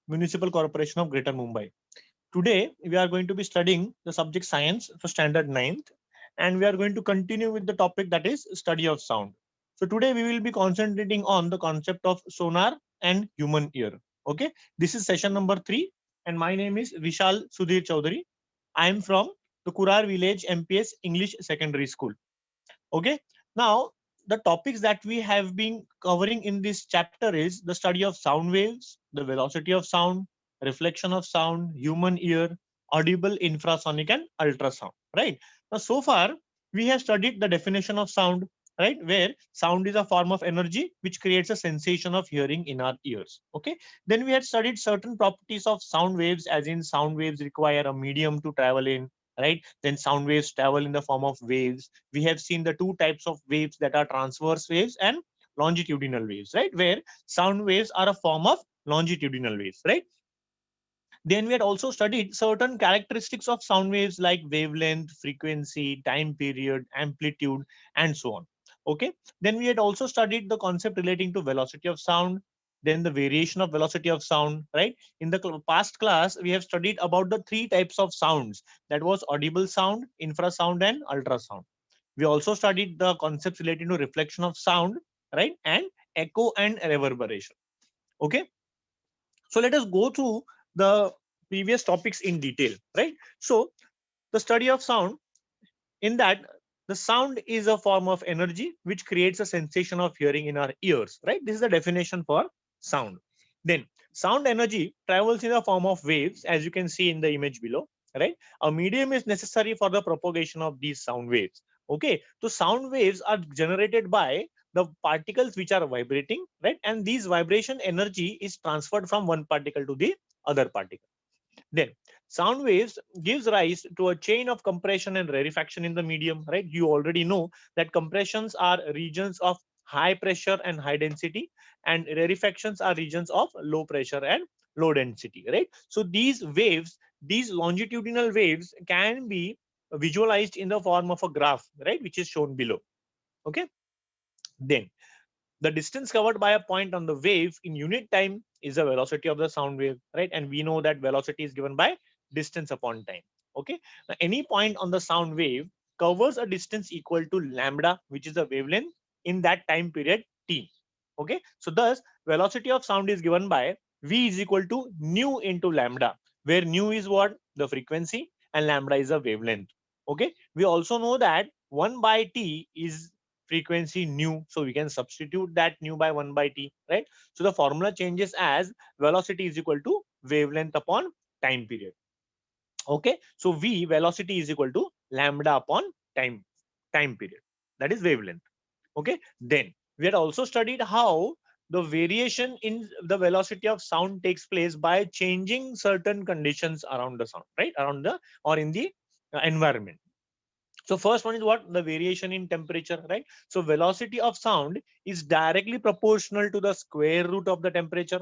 Municipal Corporation of Greater Mumbai. Today, we are going to be studying the subject science for standard 9th, and we are going to continue with the topic that is study of sound. So today we will be concentrating on the concept of sonar and human ear. Okay, this is session number 3, and my name is Vishal Sudhir Chaudhary. I am from the Kurar Village MPS English Secondary School. Okay, now the topics that we have been covering in this chapter is the study of sound waves, the velocity of sound, reflection of sound, human ear, audible, infrasonic, and ultrasound. Right now, so far we have studied the definition of sound, right, where sound is a form of energy which creates a sensation of hearing in our ears. Okay, then we had studied certain properties of sound waves, as in sound waves require a medium to travel in, right? Then sound waves travel in the form of waves. We have seen the two types of waves, that are transverse waves and longitudinal waves, right, where sound waves are a form of longitudinal waves, right? Then we had also studied certain characteristics of sound waves like wavelength, frequency, time period, amplitude, and so on. Okay, then we had also studied the concept relating to velocity of sound, then the variation of velocity of sound, right? In the past class we have studied about the three types of sounds, that was audible sound, infrasound, and ultrasound. We also studied the concepts relating to reflection of sound, right, and echo and reverberation. Okay, so let us go through the previous topics in detail, right? So the study of sound, in that the sound is a form of energy which creates a sensation of hearing in our ears, right? This is the definition for sound. Then sound energy travels in the form of waves, as you can see in the image below, right? A medium is necessary for the propagation of these sound waves. Okay, so sound waves are generated by the particles which are vibrating, right? And these vibration energy is transferred from one particle to the other particle. Then sound waves gives rise to a chain of compression and rarefaction in the medium, right? You already know that compressions are regions of high pressure and high density, and rarefactions are regions of low pressure and low density, right? So these waves, these longitudinal waves, can be visualized in the form of a graph, right, which is shown below. Okay, then the distance covered by a point on the wave in unit time is the velocity of the sound wave, right? And we know that velocity is given by distance upon time. Okay, now any point on the sound wave covers a distance equal to lambda, which is the wavelength in that time period t. Okay, so thus velocity of sound is given by v is equal to nu into lambda, where nu is what? The frequency, and lambda is a wavelength. Okay, we also know that 1 by t is frequency nu, so we can substitute that nu by 1 by t, right? So the formula changes as velocity is equal to wavelength upon time period. Okay, so v, velocity, is equal to lambda upon time period, that is wavelength. Okay, then we had also studied how the variation in the velocity of sound takes place by changing certain conditions around the sound, right, around the or in the environment. So first one is what? The variation in temperature, right? So velocity of sound is directly proportional to the square root of the temperature.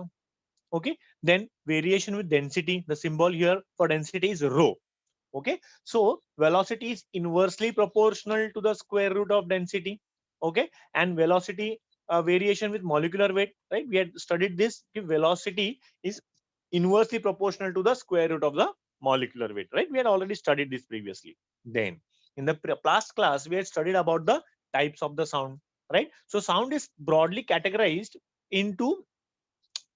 Okay, then variation with density, the symbol here for density is rho. Okay, so velocity is inversely proportional to the square root of density. Okay, and velocity variation with molecular weight, right? We had studied this. Velocity is inversely proportional to the square root of the molecular weight, right? We had already studied this previously. Then in the last class we had studied about the types of the sound, right? So sound is broadly categorized into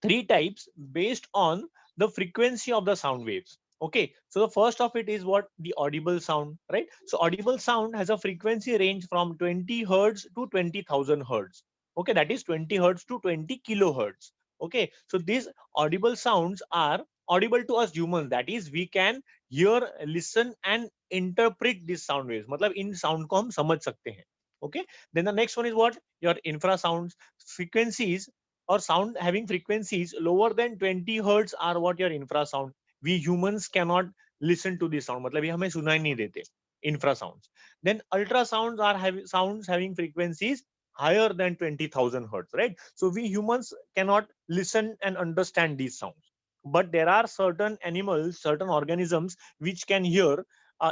three types based on the frequency of the sound waves. Okay, so the first of it is what? The audible sound, right? So audible sound has a frequency range from 20 hertz to 20,000 hertz. Okay, that is 20 hertz to 20 kilohertz. Okay, so these audible sounds are audible to us humans, that is we can hear, listen, and interpret these sound waves, मतलब इन sound को हम समझ सकते हैं. Okay, then the next one is what? Your infrasounds. Frequencies or sound having frequencies lower than 20 hertz are what? Your infrasound. We humans cannot listen to this sound, मतलब ये हमें सुनाई नहीं देते. Infrasounds. Then ultrasounds are having sounds having frequencies higher than 20,000 hertz, right? So we humans cannot listen and understand these sounds, but there are certain animals, certain organisms which can hear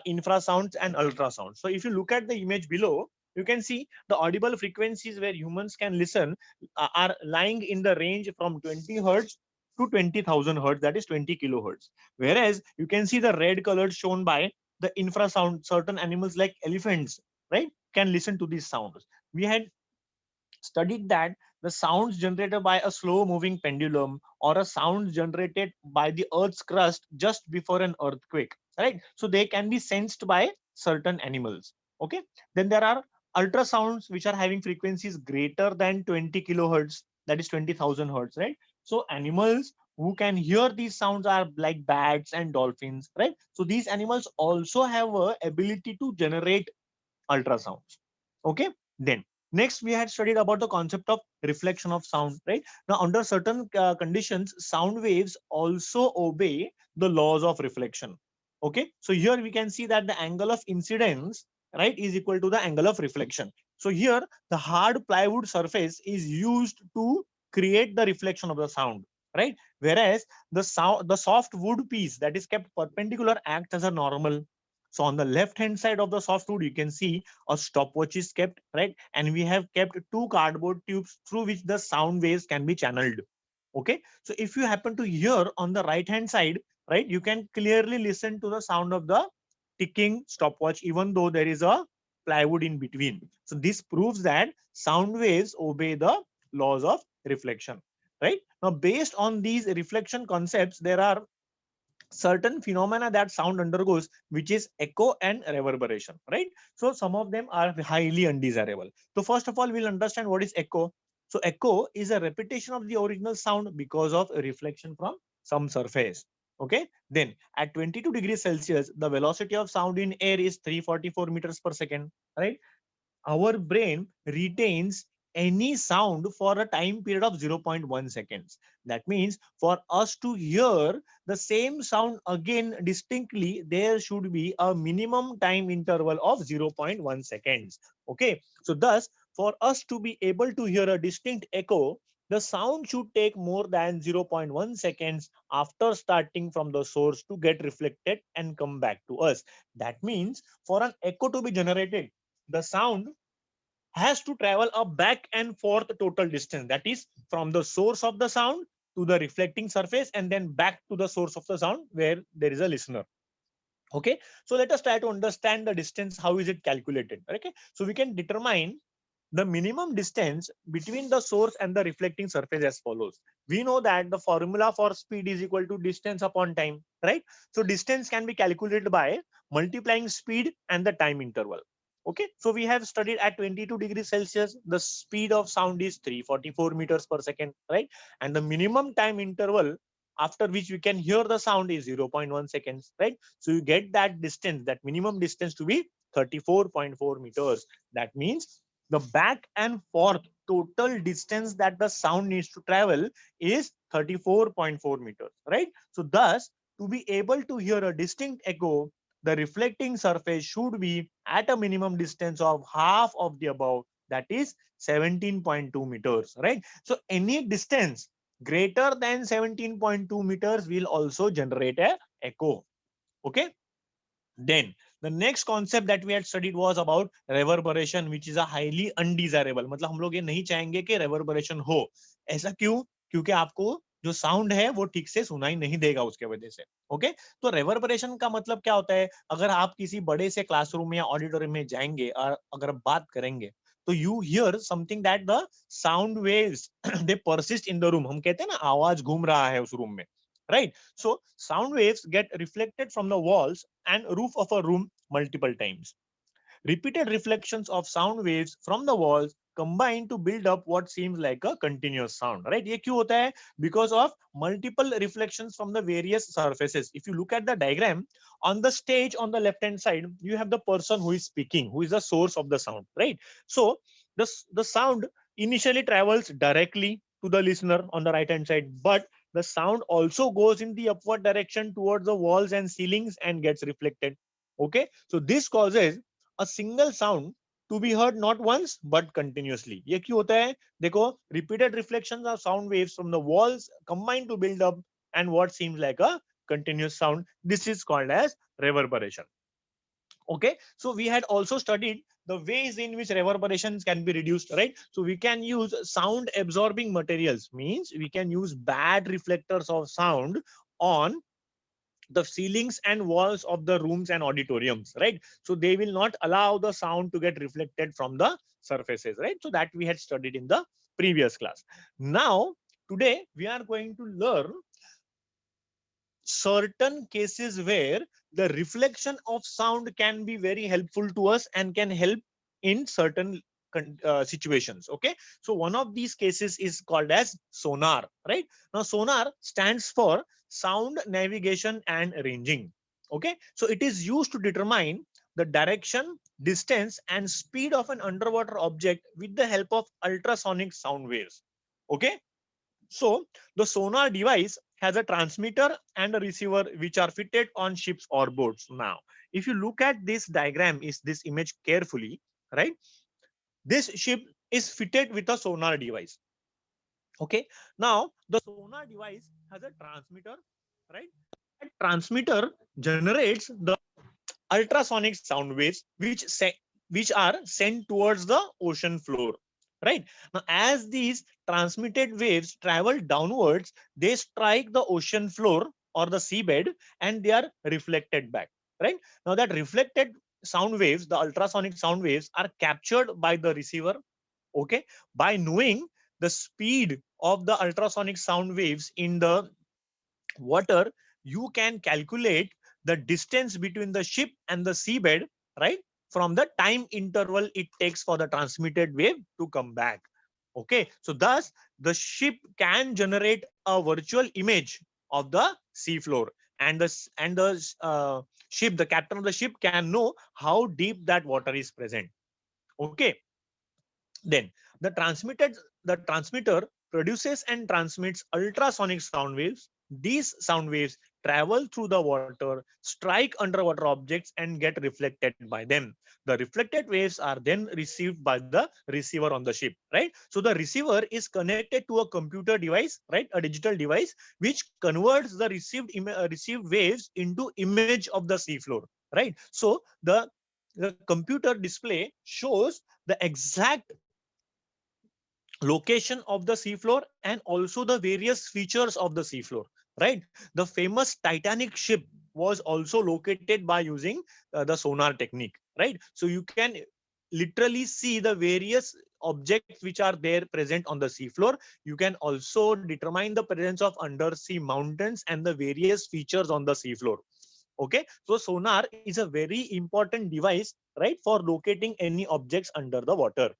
infrasounds and ultrasounds. So if you look at the image below, you can see the audible frequencies where humans can listen are lying in the range from 20 hertz to 20,000 hertz, that is 20 kilohertz. Whereas you can see the red color shown by the infrasound. Certain animals like elephants, right, can listen to these sounds. We had studied that the sounds generated by a slow moving pendulum or a sound generated by the earth's crust just before an earthquake, right, so they can be sensed by certain animals. Okay, then there are ultrasounds which are having frequencies greater than 20 kilohertz, that is 20,000 hertz, right. So animals who can hear these sounds are like bats and dolphins, right. So these animals also have a ability to generate ultrasounds. Okay, then next we had studied about the concept of reflection of sound, right. Now under certain conditions, sound waves also obey the laws of reflection. Okay, so here we can see that the angle of incidence, right, is equal to the angle of reflection. So here the hard plywood surface is used to create the reflection of the sound, right, whereas the soft wood piece that is kept perpendicular acts as a normal. So on the left hand side of the softwood, you can see a stopwatch is kept, right? And we have kept two cardboard tubes through which the sound waves can be channeled. Okay. So if you happen to hear on the right hand side, right, you can clearly listen to the sound of the ticking stopwatch, even though there is a plywood in between. So this proves that sound waves obey the laws of reflection, right? Now, based on these reflection concepts, there are certain phenomena that sound undergoes, which is echo and reverberation, right. So some of them are highly undesirable. So first of all, we'll understand what is echo. So echo is a repetition of the original sound because of a reflection from some surface. Okay, then at 22 degrees Celsius, the velocity of sound in air is 344 meters per second, right. Our brain retains any sound for a time period of zero point 0.1 seconds. That means for us to hear the same sound again distinctly, there should be a minimum time interval of zero point 0.1 seconds. Okay, so thus for us to be able to hear a distinct echo, the sound should take more than zero point 0.1 seconds after starting from the source to get reflected and come back to us. That means for an echo to be generated, the sound has to travel a back and forth total distance, that is from the source of the sound to the reflecting surface and then back to the source of the sound where there is a listener. Okay, so let us try to understand the distance. How is it calculated? Okay, so we can determine the minimum distance between the source and the reflecting surface as follows. We know that the formula for speed is equal to distance upon time, right? So distance can be calculated by multiplying speed and the time interval. Okay, so we have studied at 22 degrees Celsius, the speed of sound is 344 meters per second, right? And the minimum time interval after which we can hear the sound is zero point 0.1 seconds, right? So you get that distance, that minimum distance to be 34.4 meters. That means the back and forth total distance that the sound needs to travel is 34.4 meters, right? So thus, to be able to hear a distinct echo, the reflecting surface should be at a minimum distance of half of the above, that is 17.2 meters, right? So any distance greater than 17.2 meters will also generate a echo. Okay, then the next concept that we had studied was about reverberation, which is a highly undesirable. मतलब हम लोग ये नहीं चाहेंगे कि reverberation हो. ऐसा क्यों? क्योंकि आपको जो साउंड है वो ठीक से सुनाई नहीं देगा उसके वजह से. ओके, तो रेवर्बरेशन का मतलब क्या होता है? अगर आप किसी बड़े से क्लासरूम या ऑडिटोरियम में जाएंगे और अगर आप बात करेंगे तो you here something that the sound waves they persist in the room. हम कहते हैं ना आवाज घूम रहा है उस रूम में, right? So sound waves get reflected from the walls and roof of a room multiple times. Repeated reflections of sound waves from the walls combine to build up what seems like a continuous sound, right? ये क्यों होता है? Because of multiple reflections from the various surfaces. If you look at the diagram, on the stage on the left hand side, you have the person who is speaking, who is the source of the sound, right? So the sound initially travels directly to the listener on the right hand side, but the sound also goes in the upward direction towards the walls and ceilings and gets reflected. Okay, so this causes a single sound to be heard not once but continuously. ये क्यों होता है? देखो, repeated reflections of sound waves from the walls combine to build up and what seems like a continuous sound. This is called as reverberation. Okay, so we had also studied the ways in which reverberations can be reduced, right? So we can use sound absorbing materials, means we can use bad reflectors of sound on the ceilings and walls of the rooms and auditoriums, right? So they will not allow the sound to get reflected from the surfaces, right? So that we had studied in the previous class. Now today we are going to learn certain cases where the reflection of sound can be very helpful to us and can help in certain situations. Okay, so one of these cases is called as sonar, right? Now sonar stands for sound navigation and ranging. Okay, so it is used to determine the direction, distance and speed of an underwater object with the help of ultrasonic sound waves. Okay, so the sonar device has a transmitter and a receiver which are fitted on ships or boats. Now, if you look at this diagram, is this image carefully, right? This ship is fitted with a sonar device. Okay. Now, the sonar device has a transmitter, right? That transmitter generates the ultrasonic sound waves which are sent towards the ocean floor, right? Now as these transmitted waves travel downwards, they strike the ocean floor or the seabed and they are reflected back, right? Now that reflected sound waves, the ultrasonic sound waves, are captured by the receiver. Okay, by knowing the speed of the ultrasonic sound waves in the water, you can calculate the distance between the ship and the seabed, right? From the time interval it takes for the transmitted wave to come back. Okay, so thus the ship can generate a virtual image of the seafloor, and the captain of the ship can know how deep that water is present. Okay, then the transmitter produces and transmits ultrasonic sound waves. These sound waves travel through the water, strike underwater objects, and get reflected by them. The reflected waves are then received by the receiver on the ship, right? So the receiver is connected to a computer device, right? A digital device which converts the received waves into image of the seafloor, right? So the computer display shows the exact location of the seafloor and also the various features of the seafloor, right? The famous Titanic ship was also located by using the sonar technique, right? So you can literally see the various objects which are there present on the seafloor. You can also determine the presence of undersea mountains and the various features on the seafloor. Okay, so sonar is a very important device, right, for locating any objects under the water.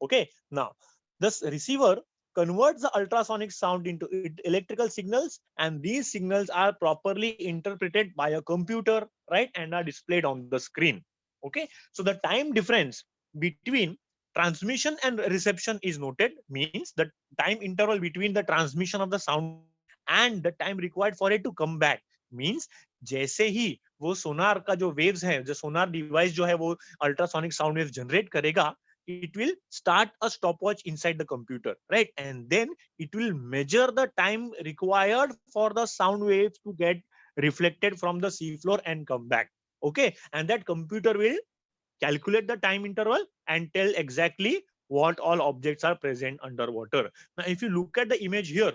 Okay, now this receiver converts the ultrasonic sound into electrical signals, and these signals are properly interpreted by a computer, right, and are displayed on the screen. Okay, so the time difference between transmission and reception is noted, means the time interval between the transmission of the sound and the time required for it to come back, means जैसे ही वो सोनार का जो waves है, जो सोनार device जो है वो ultrasonic sound wave generate करेगा, it will start a stopwatch inside the computer, right? And then it will measure the time required for the sound waves to get reflected from the seafloor and come back. Okay, and that computer will calculate the time interval and tell exactly what all objects are present underwater. Now if you look at the image here,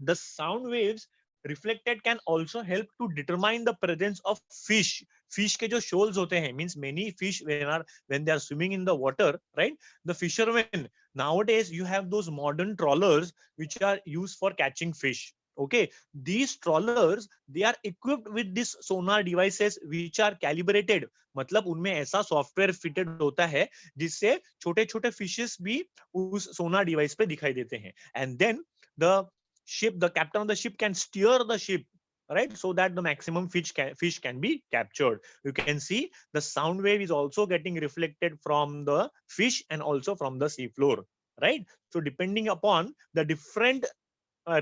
the sound waves reflected can also help to determine the presence of fish के जो shoals होते हैं, means many fish when they are swimming in the water, right? The fishermen nowadays, you have those modern trawlers which are used for catching fish. Okay, these trawlers, they are equipped with this sonar devices which are calibrated, मतलब उनमें ऐसा software fitted होता है जिससे छोटे छोटे fishes भी उस सोनार डिवाइस पे दिखाई देते हैं. And then the captain of the ship can steer the ship, right, so that the maximum fish can be captured. You can see the sound wave is also getting reflected from the fish and also from the seafloor, right? So depending upon the different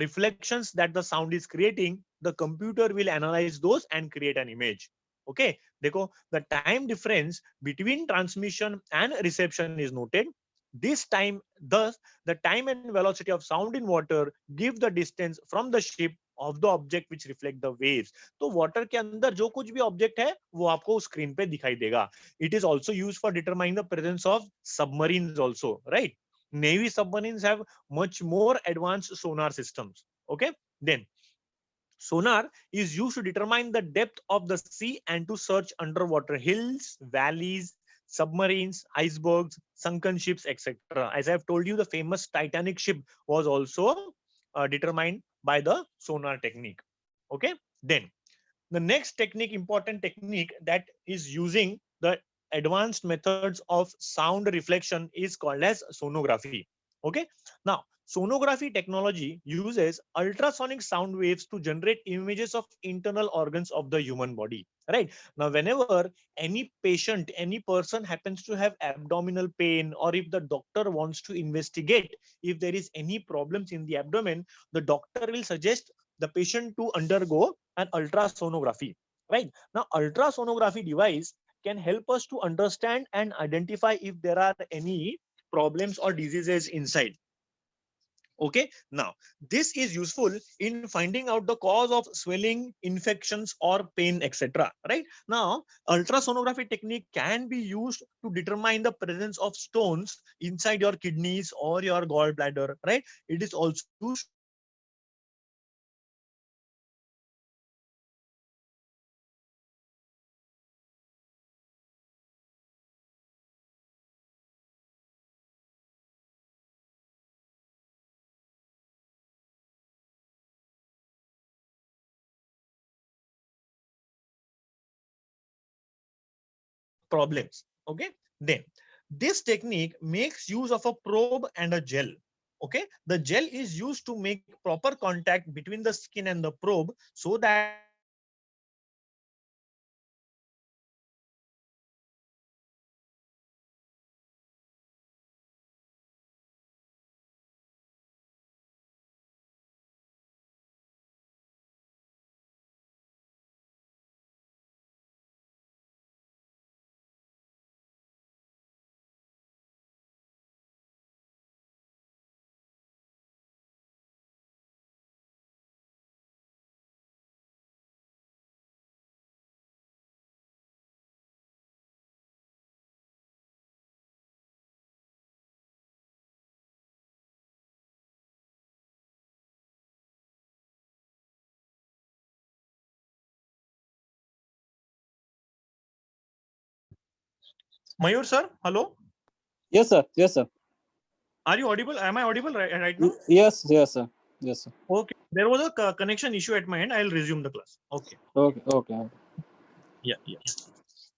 reflections that the sound is creating, the computer will analyze those and create an image. Okay, देखो, the time difference between transmission and reception is noted. This time, thus the time and velocity of sound in water give the distance from the ship of the object which reflect the waves. तो water के अंदर जो कुछ भी object है वो आपको screen पे दिखाई देगा. It is also used for determining the presence of submarines also, right? Navy submarines have much more advanced sonar systems. Okay, then sonar is used to determine the depth of the sea and to search underwater hills, valleys, submarines, icebergs, sunken ships, etc. As I have told you, the famous Titanic ship was also determined by the sonar technique. Okay, then the next technique, important technique that is using the advanced methods of sound reflection is called as sonography. Okay, now sonography technology uses ultrasonic sound waves to generate images of internal organs of the human body. Right now, whenever any patient, any person happens to have abdominal pain, or if the doctor wants to investigate if there is any problems in the abdomen, the doctor will suggest the patient to undergo an ultrasonography. Right now, ultrasonography device can help us to understand and identify if there are any problems or diseases inside. Okay, now this is useful in finding out the cause of swelling, infections, or pain, etc. Right now, ultrasonography technique can be used to determine the presence of stones inside your kidneys or your gallbladder. Right, it is also used to detect infections or diseases inside the kidneys or your gallbladder. Right, it is also used to determine the presence of stones inside the kidneys or your gallbladder. Right, now ultrasonography technique is useful in finding out if there is any problems. Okay, then this technique makes use of a probe and a gel. Okay, the gel is used to make proper contact between the skin and the probe so that the doctor can identify and check if the fetus is growing properly or not. Okay, then ultrasonography technique is used to determine the presence of abnormal growth in the uterus. Okay, now Mayur sir, hello. Yes, sir. Yes, sir. Are you audible? Am I audible right now? Yes, yes, sir. Yes, sir. Okay. There was a connection issue at my end. I'll resume the class. Okay. Okay, okay, okay. Yeah. Yeah.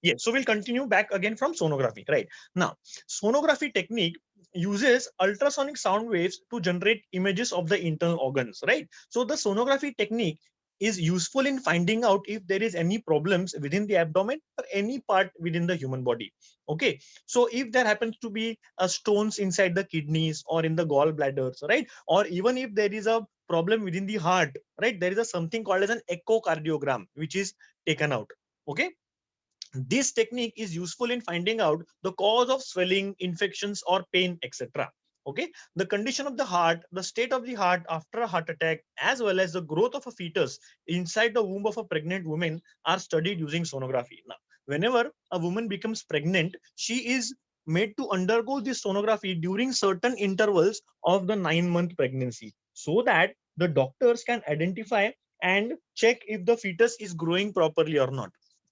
Yeah. So we'll continue back again from sonography. Right. Now, sonography technique uses ultrasonic sound waves to generate images of the internal organs. Right. So the sonography technique is useful in finding out if there is any problems within the abdomen or any part within the human body. Okay, so if there happens to be stones inside the kidneys or in the gallbladders, right, or even if there is a problem within the heart, right, there is a something called as an echocardiogram which is taken out. Okay, this technique is useful in finding out the cause of swelling, infections, or pain, etc. Okay, the condition of the heart, the state of the heart after a heart attack, as well as the growth of a fetus inside the womb of a pregnant woman are studied using sonography. Now, whenever a woman becomes pregnant, she is made to undergo this sonography during certain intervals of the 9-month pregnancy so that the doctors can identify and check if the fetus is growing properly or not.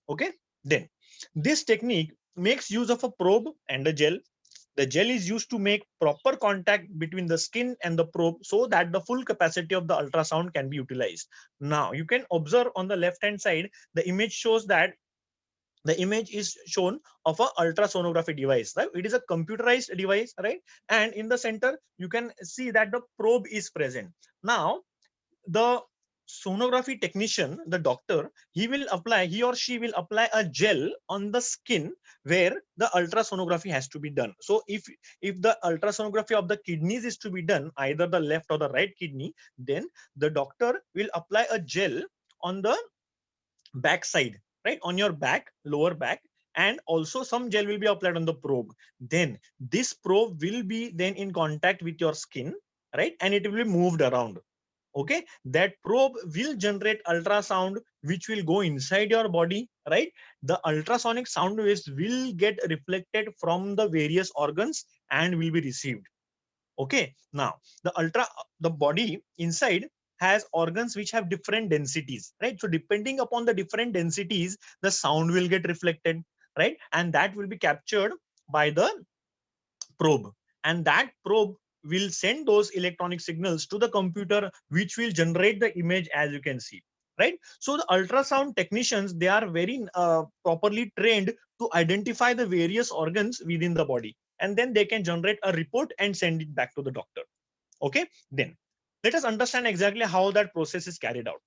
Okay, then this technique makes use of a probe and a gel. The gel is used to make proper contact between the skin and the probe so that the full capacity of the ultrasound can be utilized. Now, you can observe on the left hand side, the image shows that the image is shown of a ultrasonography device, right? It is a computerized device, right? And in the center, you can see that the probe is present. Now, the sonography technician, the doctor, he or she will apply a gel on the skin where the ultrasonography has to be done. So if the ultrasonography of the kidneys is to be done, either the left or the right kidney, then the doctor will apply a gel on the back side, right, on your back, lower back, and also some gel will be applied on the probe. Then this probe will be then in contact with your skin, right, and it will be moved around. Okay, that probe will generate ultrasound which will go inside your body, right? The ultrasonic sound waves will get reflected from the various organs and will be received. Okay, now the body inside has organs which have different densities, right? So depending upon the different densities, the sound will get reflected, right? And that will be captured by the probe, and that probe will send those electronic signals to the computer which will generate the image, as you can see, right? So the ultrasound technicians, they are very properly trained to identify the various organs within the body, and then they can generate a report and send it back to the doctor. Okay, then let us understand exactly how that process is carried out.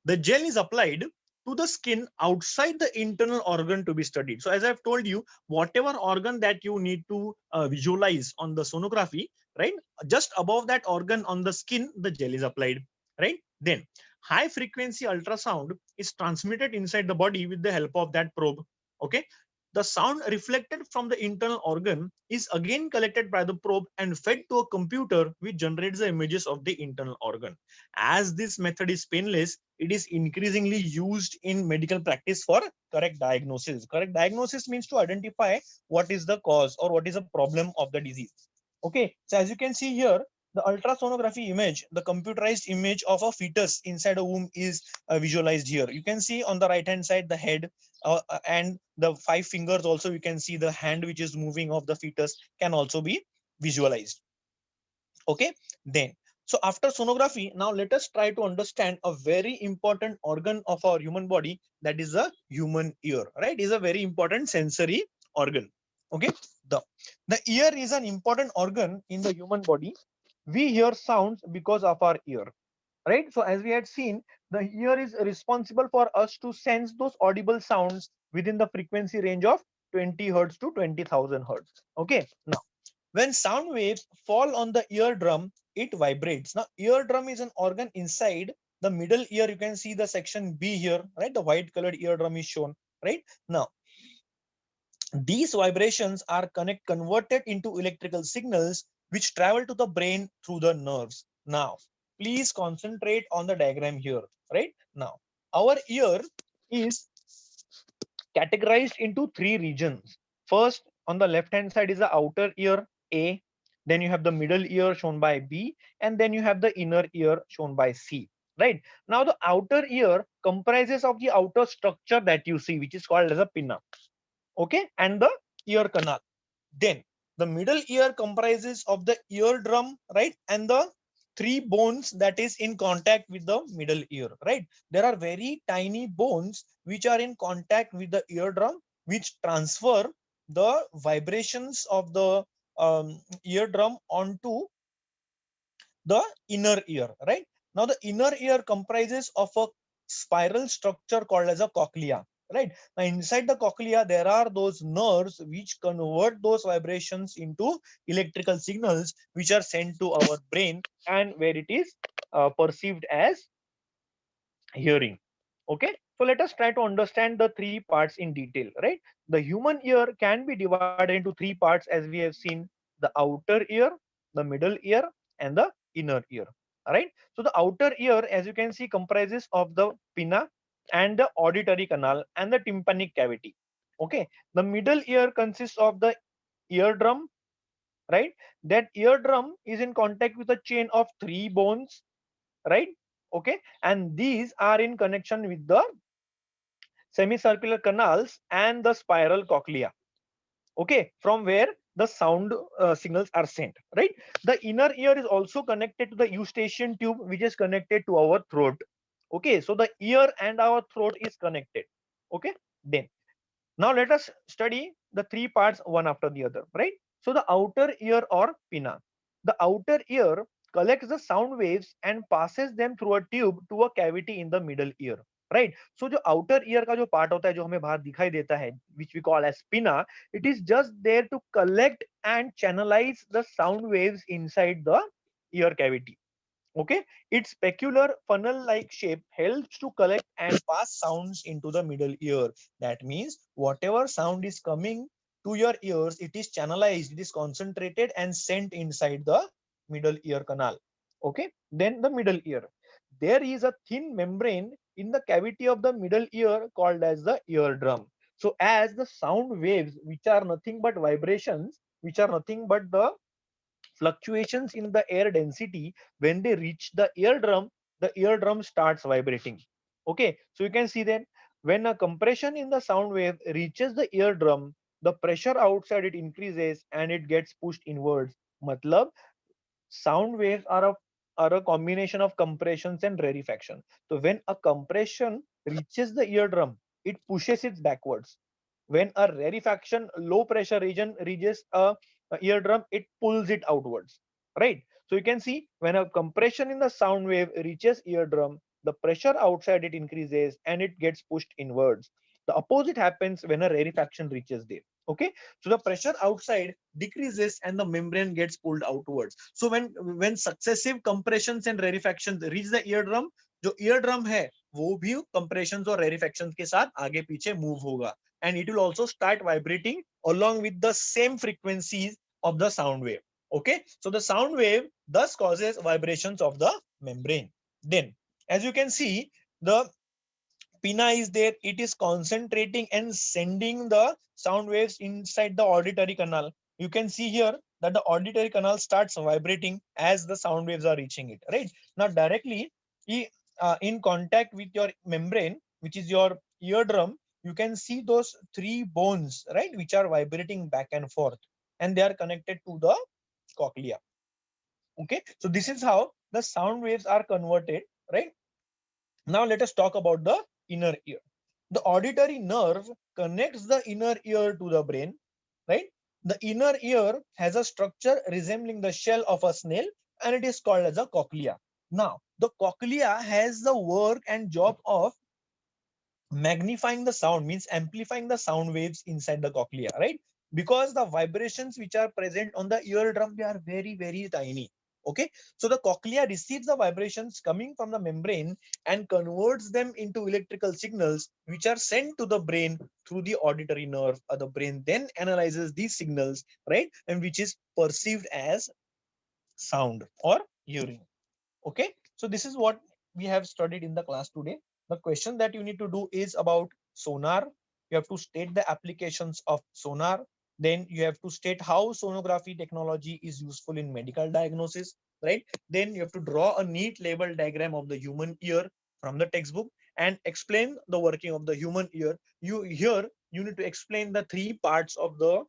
The gel is applied to the skin outside the internal organ to be studied. So as I've told you, whatever organ that you need to visualize on the sonography, right? Just above that organ on the skin, the gel is applied, right? Then high frequency ultrasound is transmitted inside the body with the help of that probe. Okay. The sound reflected from the internal organ is again collected by the probe and fed to a computer which generates the images of the internal organ. As this method is painless, it is increasingly used in medical practice for correct diagnosis. Correct diagnosis means to identify what is the cause or what is the problem of the disease. Okay, so as you can see here, the ultrasonography image, the computerized image of a fetus inside a womb is visualized here. You can see on the right hand side the head and the 5 fingers. Also, you can see the hand which is moving of the fetus can also be visualized. Okay, then so after sonography, now let us try to understand a very important organ of our human body, that is the human ear, right? Is a very important sensory organ. Okay, the ear is an important organ in the human body. We hear sounds because of our ear, right? So as we had seen, the ear is responsible for us to sense those audible sounds within the frequency range of 20 hertz to 20,000 hertz. Okay, now when sound waves fall on the eardrum, it vibrates. Now, eardrum is an organ inside the middle ear. You can see the section B here, right? The white colored eardrum is shown, right? Now, these vibrations are converted into electrical signals which travel to the brain through the nerves. Now, please concentrate on the diagram here, right? Now, our ear is categorized into three regions. First, on the left hand side is the outer ear A, then you have the middle ear shown by B, and then you have the inner ear shown by C. Right now, the outer ear comprises of the outer structure that you see, which is called as a pinna. Okay, and the ear canal. Then the middle ear comprises of the eardrum, right, and the three bones that is in contact with the middle ear, right? There are very tiny bones which are in contact with the eardrum, which transfer the vibrations of the eardrum onto the inner ear, right? Now the inner ear comprises of a spiral structure called as a cochlea, right? Now inside the cochlea, there are those nerves which convert those vibrations into electrical signals which are sent to our brain and where it is perceived as hearing. Okay, so let us try to understand the three parts in detail, right? The human ear can be divided into three parts, as we have seen: the outer ear, the middle ear, and the inner ear. All right, so the outer ear, as you can see, comprises of the pinna and the auditory canal and the tympanic cavity. Okay, the middle ear consists of the eardrum, right? That eardrum is in contact with a chain of three bones, right? Okay, and these are in connection with the semicircular canals and the spiral cochlea. Okay, from where the sound signals are sent, right? The inner ear is also connected to the eustachian tube, which is connected to our throat. Okay, so the ear and our throat is connected. Okay, then now let us study the three parts one after the other, right? So the outer ear or pinna. The outer ear collects the sound waves and passes them through a tube to a cavity in the middle ear. Right. So जो outer ear का जो part होता है जो हमें बाहर दिखाई देता है, which we call as pinna, it is just there to collect and channelize the sound waves inside the ear cavity. Okay, its peculiar funnel-like shape helps to collect and pass sounds into the middle ear. That means whatever sound is coming to your ears, it is channelized, it is concentrated and sent inside the middle ear canal. Okay, then the middle ear. There is a thin membrane in the cavity of the middle ear called as the eardrum. So as the sound waves, which are nothing but vibrations, which are nothing but the fluctuations in the air density, when they reach the eardrum starts vibrating. Okay, so you can see that when a compression in the sound wave reaches the eardrum, the pressure outside it increases and it gets pushed inwards. Matlab, sound waves are a combination of compressions and rarefaction. So when a compression reaches the eardrum, it pushes it backwards. When a rarefaction, low pressure region reaches a eardrum, it pulls it outwards. Right. So you can see when a compression in the sound wave reaches eardrum, the pressure outside it increases and it gets pushed inwards. The opposite happens when a rarefaction reaches there. Okay, so the pressure outside decreases and the membrane gets pulled outwards. So when successive compressions and rarefactions reach the eardrum, जो eardrum है वो भी compressions और rarefactions के साथ आगे पीछे move होगा, and it will also start vibrating along with the same frequencies of the sound wave. Okay, so the sound wave thus causes vibrations of the membrane. Then, as you can see, the pinna is there, it is concentrating and sending the sound waves inside the auditory canal. You can see here that the auditory canal starts vibrating as the sound waves are reaching it. Right now, directly in contact with your membrane, which is your eardrum, you can see those three bones, right, which are vibrating back and forth, and they are connected to the cochlea. Okay, so this is how the sound waves are converted. Right now, let us talk about the inner ear. The auditory nerve connects the inner ear to the brain. Right, the inner ear has a structure resembling the shell of a snail, and it is called as a cochlea. Now, the cochlea has the work and job of magnifying the sound, means amplifying the sound waves inside the cochlea, right? Because the vibrations which are present on the eardrum, they are very, very tiny. Okay, so the cochlea receives the vibrations coming from the membrane and converts them into electrical signals, which are sent to the brain through the auditory nerve. The brain then analyzes these signals, right, and which is perceived as sound or hearing. Okay, so this is what we have studied in the class today. The question that you need to do is about sonar. You have to state the applications of sonar. Then you have to state how sonography technology is useful in medical diagnosis, right? Then you have to draw a neat label diagram of the human ear from the textbook and explain the working of the human ear. You need to explain the three parts of the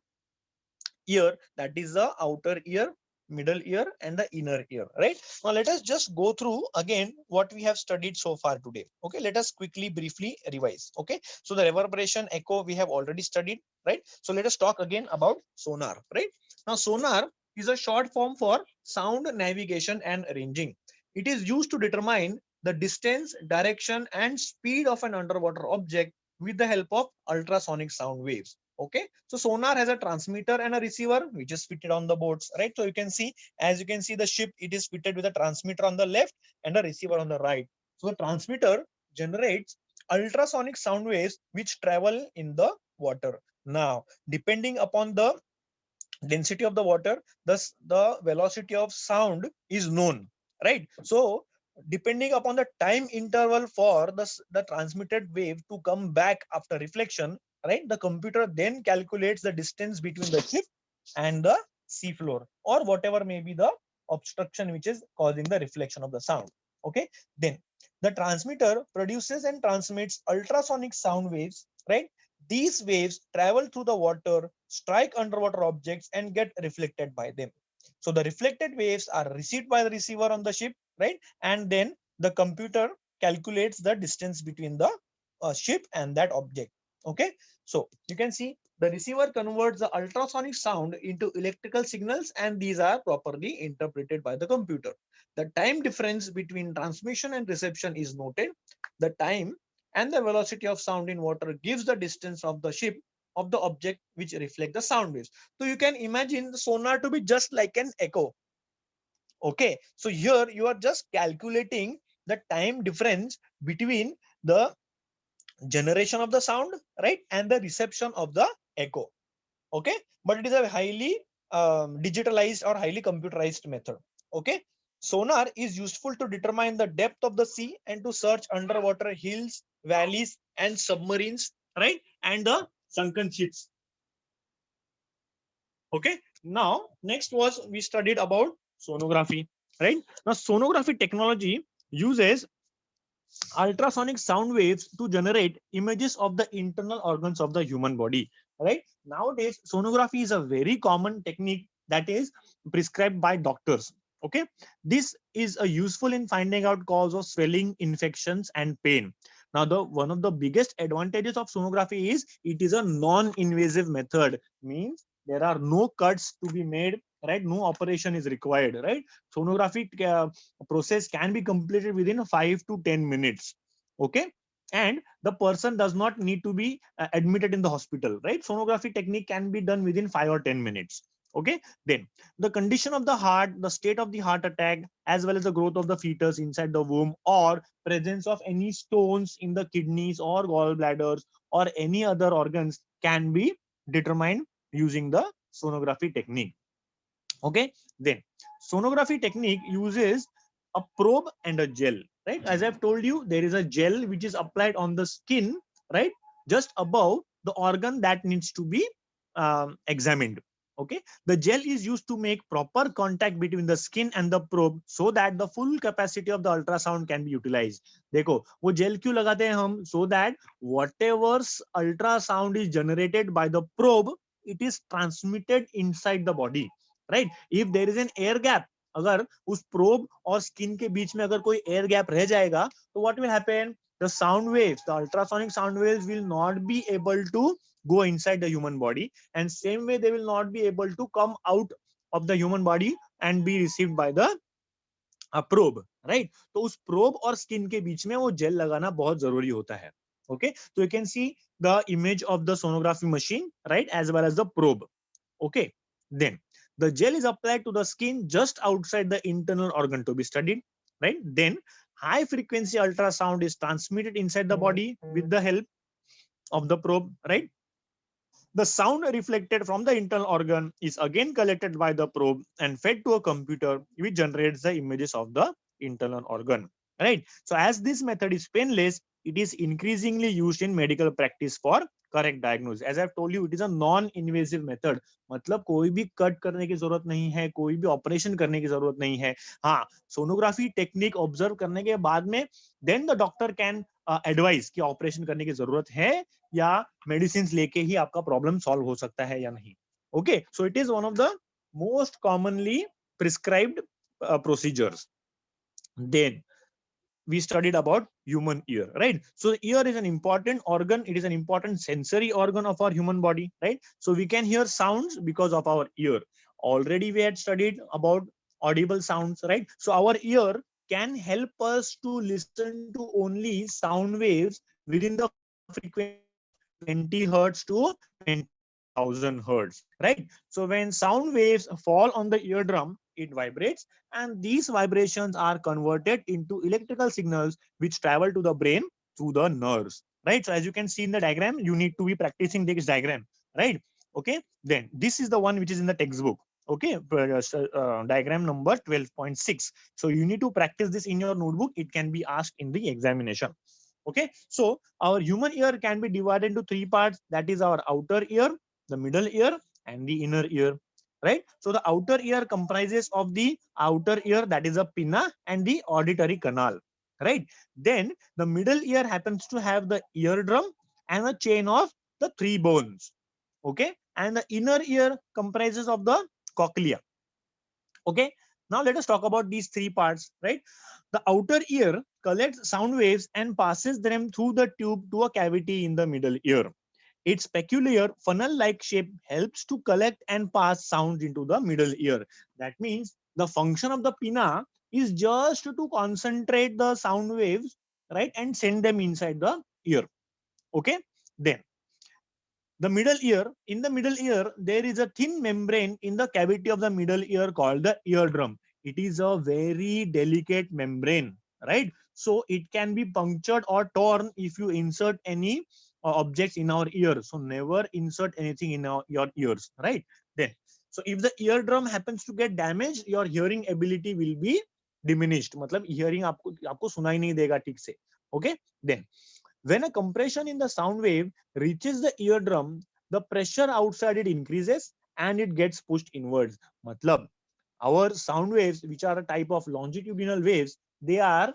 ear, that is the outer ear, middle ear, and the inner ear. Right now, let us just go through again what we have studied so far today. Okay, let us quickly briefly revise. Okay, so the reverberation, echo, we have already studied. Right, so let us talk again about sonar. Right now, sonar is a short form for sound navigation and ranging. It is used to determine the distance, direction, and speed of an underwater object with the help of ultrasonic sound waves. Okay, so sonar has a transmitter and a receiver which is fitted on the boats. Right, so you can see, as you can see the ship, it is fitted with a transmitter on the left and a receiver on the right. So the transmitter generates ultrasonic sound waves which travel in the water. Now, depending upon the density of the water, thus the velocity of sound is known. Right, so depending upon the time interval for the transmitted wave to come back after reflection, right, the computer then calculates the distance between the ship and the sea floor, or whatever may be the obstruction which is causing the reflection of the sound. Okay, then the transmitter produces and transmits ultrasonic sound waves. Right, these waves travel through the water, strike underwater objects, and get reflected by them. So the reflected waves are received by the receiver on the ship, right? And then the computer calculates the distance between the ship and that object. Okay, so you can see the receiver converts the ultrasonic sound into electrical signals, and these are properly interpreted by the computer. The time difference between transmission and reception is noted. The time and the velocity of sound in water gives the distance of the ship of the object which reflect the sound waves. So you can imagine the sonar to be just like an echo. Okay, so here you are just calculating the time difference between the generation of the sound, right, and the reception of the echo. Okay, but it is a highly digitalized or highly computerized method. Okay, Sonar is useful to determine the depth of the sea and to search underwater hills, valleys, and submarines, right? And the sunken ships. Okay. Now, next was we studied about sonography, right? Now, sonography technology uses ultrasonic sound waves to generate images of the internal organs of the human body, right? Nowadays, sonography is a very common technique that is prescribed by doctors. Okay, this is a useful in finding out cause of swelling, infections, and pain. Now, the one of the biggest advantages of sonography is it is a non-invasive method, means there are no cuts to be made, right? No operation is required, right? Sonography process can be completed within 5 to 10 minutes. Okay, and the person does not need to be admitted in the hospital, right? Sonography technique can be done within 5 or 10 minutes. Okay, then the condition of the heart, the state of the heart attack, as well as the growth of the fetus inside the womb, or presence of any stones in the kidneys or gallbladders or any other organs can be determined using the sonography technique. Okay, then sonography technique uses a probe and a gel, right? As I've told you, there is a gel which is applied on the skin, right, just above the organ that needs to be examined. Okay, the gel is used to make proper contact between the skin and the probe so that the full capacity of the ultrasound can be utilized. देखो वो gel क्यों लगाते हैं हम? So that whatever ultrasound is generated by the probe, it is transmitted inside the body, right? If there is an air gap, अगर उस probe और skin के बीच में अगर कोई एयर गैप रह जाएगा तो what will happen? The sound waves, the ultrasonic sound waves will not be able to go inside the human body, and same way they will not be able to come out of the human body and be received by the probe, right? तो उस probe और skin के बीच में वो gel लगाना बहुत जरूरी होता है. Okay, so you can see the image of the sonography machine, right, as well as the probe. Okay, then the gel is applied to the skin just outside the internal organ to be studied, right? Then high frequency ultrasound is transmitted inside the body with the help of the probe, right? The sound reflected from the internal organ is again collected by the probe and fed to a computer which generates the images of the internal organ, right? So as this method is painless, it is increasingly used in medical practice for correct diagnosis. As I've told you, it is a non-invasive method. मतलब कोई भी cut करने की जरूरत नहीं है, कोई भी ऑपरेशन करने की जरूरत नहीं है. हाँ, सोनोग्राफी टेक्निक ऑब्जर्व करने के बाद में then the doctor can advise कि ऑपरेशन करने की जरूरत है या मेडिसिन लेके ही आपका प्रॉब्लम सॉल्व हो सकता है या नहीं. Okay, so it is one of the most commonly prescribed procedures. Then we studied about human ear, right? So the ear is an important organ. It is an important sensory organ of our human body, right? So we can hear sounds because of our ear. Already we had studied about audible sounds, right? So our ear can help us to listen to only sound waves within the frequency of 20 hertz to 20,000 hertz, right? So when sound waves fall on the eardrum, it vibrates, and these vibrations are converted into electrical signals which travel to the brain through the nerves, right? So as you can see in the diagram, you need to be practicing this diagram, right? Okay, then this is the one which is in the textbook. Okay, diagram number 12.6. So you need to practice this in your notebook. It can be asked in the examination. Okay, so our human ear can be divided into three parts. That is our outer ear, the middle ear, and the inner ear, right? So the outer ear comprises of the outer ear, that is a pinna, and the auditory canal, right? Then the middle ear happens to have the eardrum and a chain of the three bones. Okay, and the inner ear comprises of the cochlea. Okay, now let us talk about these three parts, right? The outer ear collects sound waves and passes them through the tube to a cavity in the middle ear. Its peculiar funnel-like shape helps to collect and pass sounds into the middle ear. That means the function of the pinna is just to concentrate the sound waves, right, and send them inside the ear. Okay, then the middle ear, in the middle ear, there is a thin membrane in the cavity of the middle ear called the eardrum. It is a very delicate membrane, right? So it can be punctured or torn if you insert any objects in our ear. So never insert anything in your ears, right? Then, so if the eardrum happens to get damaged, your hearing ability will be diminished, मतलब hearing आपको सुनाई नहीं देगा ठीक से. Okay, then when a compression in the sound wave reaches the eardrum, the pressure outside it increases and it gets pushed inwards. मतलब our sound waves, which are a type of longitudinal waves, they are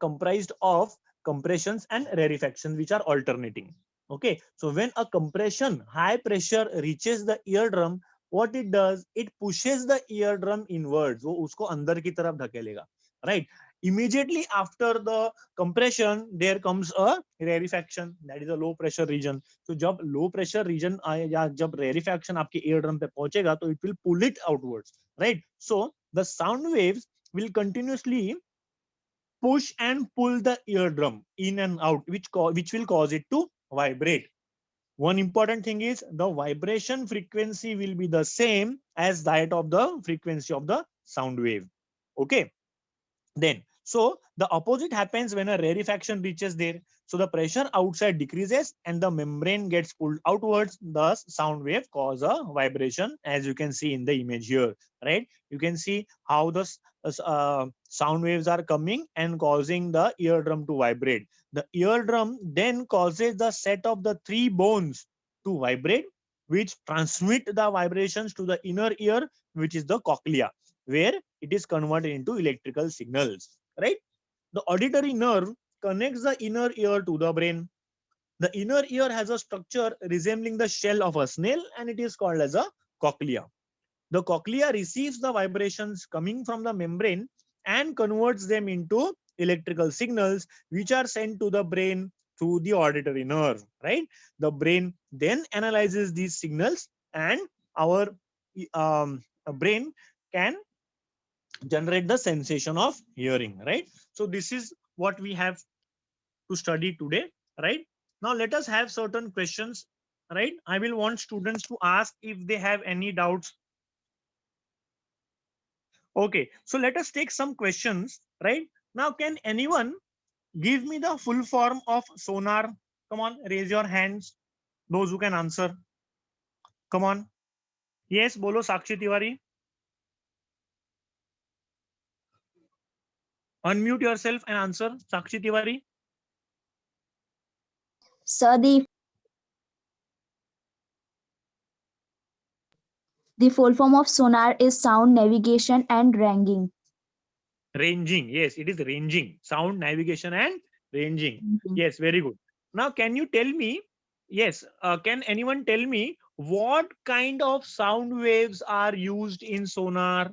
comprised of compressions and rarefaction, which are alternating. Okay, so when a compression high pressure reaches the eardrum, what it does, it pushes the eardrum inwards, वो उसको अंदर की तरफ धकेलेगा, right? Immediately after the compression there comes a rarefaction, that is a low pressure region. So जब low pressure region या जब rarefaction आपके eardrum पे पहुंचेगा तो it will pull it outwards, right? So the sound waves will continuously push and pull the eardrum in and out, which will cause it to vibrate. One important thing is the vibration frequency will be the same as that of the frequency of the sound wave. Okay, then so the opposite happens when a rarefaction reaches there. So the pressure outside decreases and the membrane gets pulled outwards. Thus sound wave cause a vibration, as you can see in the image here, right? You can see how the sound waves are coming and causing the eardrum to vibrate. The eardrum then causes the set of the three bones to vibrate, which transmit the vibrations to the inner ear, which is the cochlea, where it is converted into electrical signals, right? The auditory nerve connects the inner ear to the brain. The inner ear has a structure resembling the shell of a snail and it is called as a cochlea. The cochlea receives the vibrations coming from the membrane and converts them into electrical signals, which are sent to the brain through the auditory nerve, right? The brain then analyzes these signals and our brain can generate the sensation of hearing, right? So this is what we have to study today, right? Now let us have certain questions, right? I will want students to ask if they have any doubts. Okay, so let us take some questions, right? Now can anyone give me the full form of sonar? Come on, raise your hands, those who can answer. Come on. Yes, bolo Sakshi Tiwari. Unmute yourself and answer, Sakshi Tiwari. Sir, the full form of sonar is sound navigation and ranging. Ranging, yes, it is ranging. Sound navigation and ranging. Yes, very good. Now can you tell me, yes, can anyone tell me what kind of sound waves are used in sonar?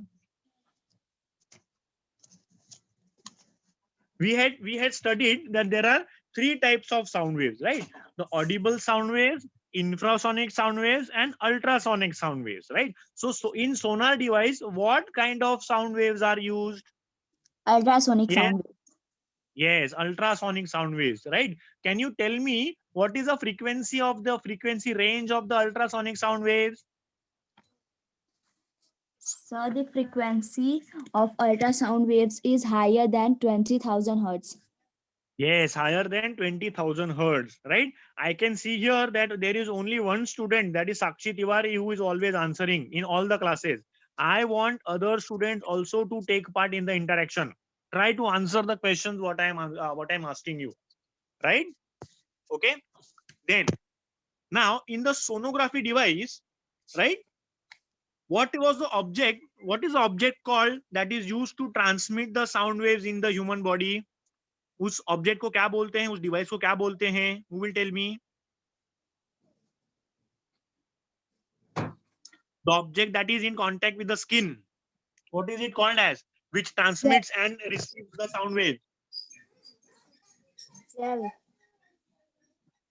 We had studied that there are three types of sound waves, right? The audible sound waves, infrasonic sound waves, and ultrasonic sound waves, right? So in sonar device, what kind of sound waves are used? Ultrasonic Yes. sound. Yes, ultrasonic sound waves, right? Can you tell me what is the frequency range of the ultrasonic sound waves? Sir, the frequency of ultrasound waves is higher than 20,000 hertz. Yes, higher than 20,000 hertz, right? I can see here that there is only one student, that is Sakshi Tiwari, who is always answering in all the classes. I want other students also to take part in the interaction. Try to answer the questions what I'm asking you, right? Okay. Then now in the sonography device, right? What is the object called that is used to transmit the sound waves in the human body? उस object को क्या बोलते हैं, उस device को क्या बोलते हैं? Who will tell me? The object that is in contact with the skin, what is it called as, which transmits and receives the sound wave? Gel.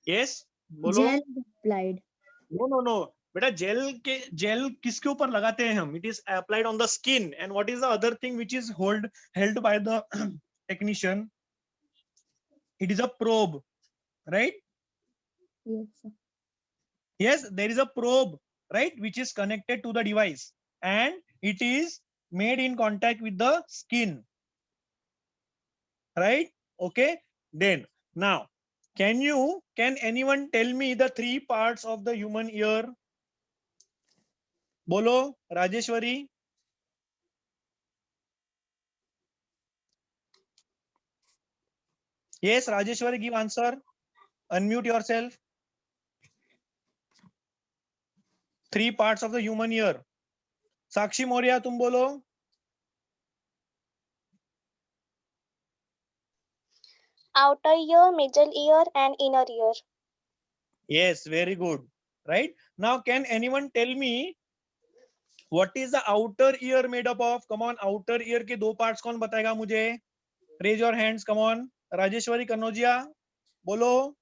Yes, बोलो. Gel applied. No, बेटा jail किसके ऊपर लगाते हैं हम? It is applied on the skin. And what is the other thing which is held by the technician? It is a probe, right? Yes, sir. Yes, there is a probe, right, which is connected to the device and it is made in contact with the skin, right? Okay, then now can anyone tell me the three parts of the human ear? Bolo Rajeshwari. Yes, Rajeshwari, give answer. Unmute yourself. 3 parts of the human ear. Sakshi Moria, तुम बोलो. Outer ear, middle ear, and inner ear. Yes, very good. Right? Now, can anyone tell me what is the outer ear made up of? Come on, outer ear के 2 parts कौन बताएगा मुझे? Raise your hands. Come on. Rajeshwari Kanojia, बोलो.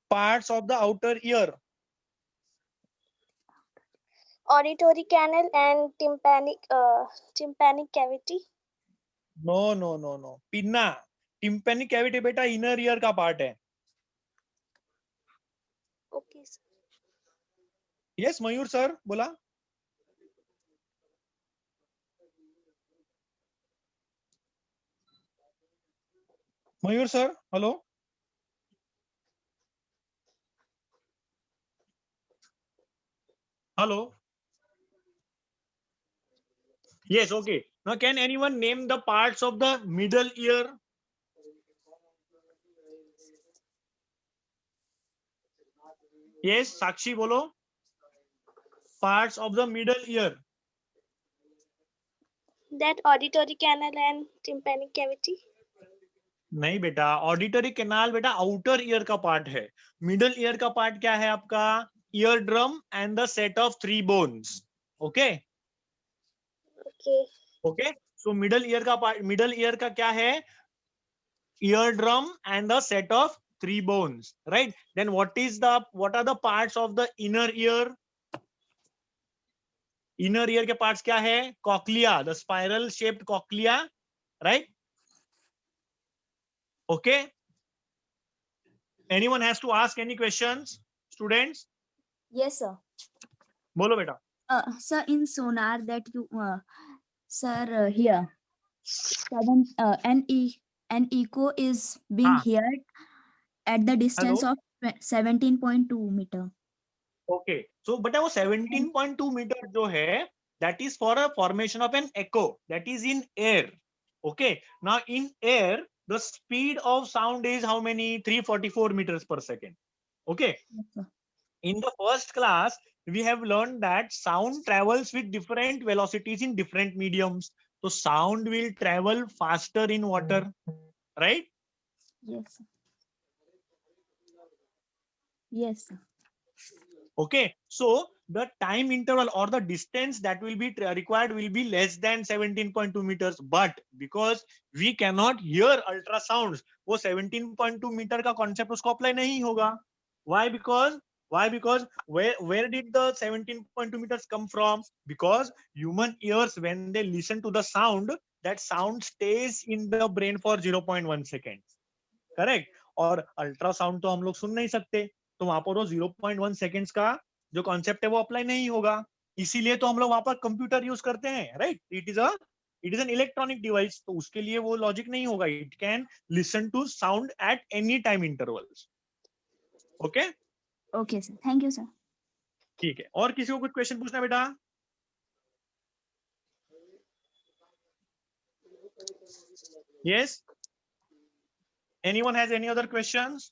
Parts of the outer ear. Auditory canal and tympanic cavity. No. Pinna. Tympanic cavity बेटा inner ear का part है. Okay, sir. Yes, Mayur sir, बोला. Mayur sir, hello. Hello. Yes, okay. Now, can anyone name the parts of the middle ear? Yes, Sakshi, bolo. Parts of the middle ear. That auditory canal and tympanic cavity. नहीं बेटा, auditory canal बेटा outer ear का part है. Middle ear का part क्या है आपका? Ear drum and the set of 3 bones. Okay Okay. Okay. So middle ear का पार्ट, मिडल ईयर का क्या है? Ear drum and the set of 3 bones, right? Then what are the parts of the inner ear? Inner ear के parts क्या है? Cochlea, the spiral shaped cochlea, right? Okay. Anyone has to ask any questions, students? Yes, sir. बोलो बेटा. Sir, in sonar that you, sir, here, an echo is being heard at the distance Hello? of 17.2 meter. Okay. So बेटा वो 17.2 meter जो है, that is for a formation of an echo, that is in air. Okay. Now in air, the speed of sound is how many? 344 meters per second. Okay. Yes, sir. In the first class, we have learned that sound travels with different velocities in different mediums. So sound will travel faster in water, right? Yes, sir. Yes, sir. Okay. So the time interval or the distance that will be required will be less than 17.2 meters. But because we cannot hear ultrasounds, वो 17.2 meter का concept उसको apply नहीं होगा. Why? Because where did the 17.2 meters come from? Because human ears, when they listen to the sound, that sound stays in the brain for 0.1 seconds. Correct? और ultrasound तो हम लोग सुन नहीं सकते, तो वहां पर वो 0.1 सेकेंड्स का जो कॉन्सेप्ट है वो अप्लाई नहीं होगा. इसीलिए तो हम लोग वहां पर कंप्यूटर यूज करते हैं, right? It is an electronic device, तो उसके लिए वो लॉजिक नहीं होगा. It can listen to sound at any time intervals. Okay. Okay, sir. Thank you, sir. ठीक है. और किसी को कुछ क्वेश्चन पूछना बेटा? Yes. Anyone has any other questions?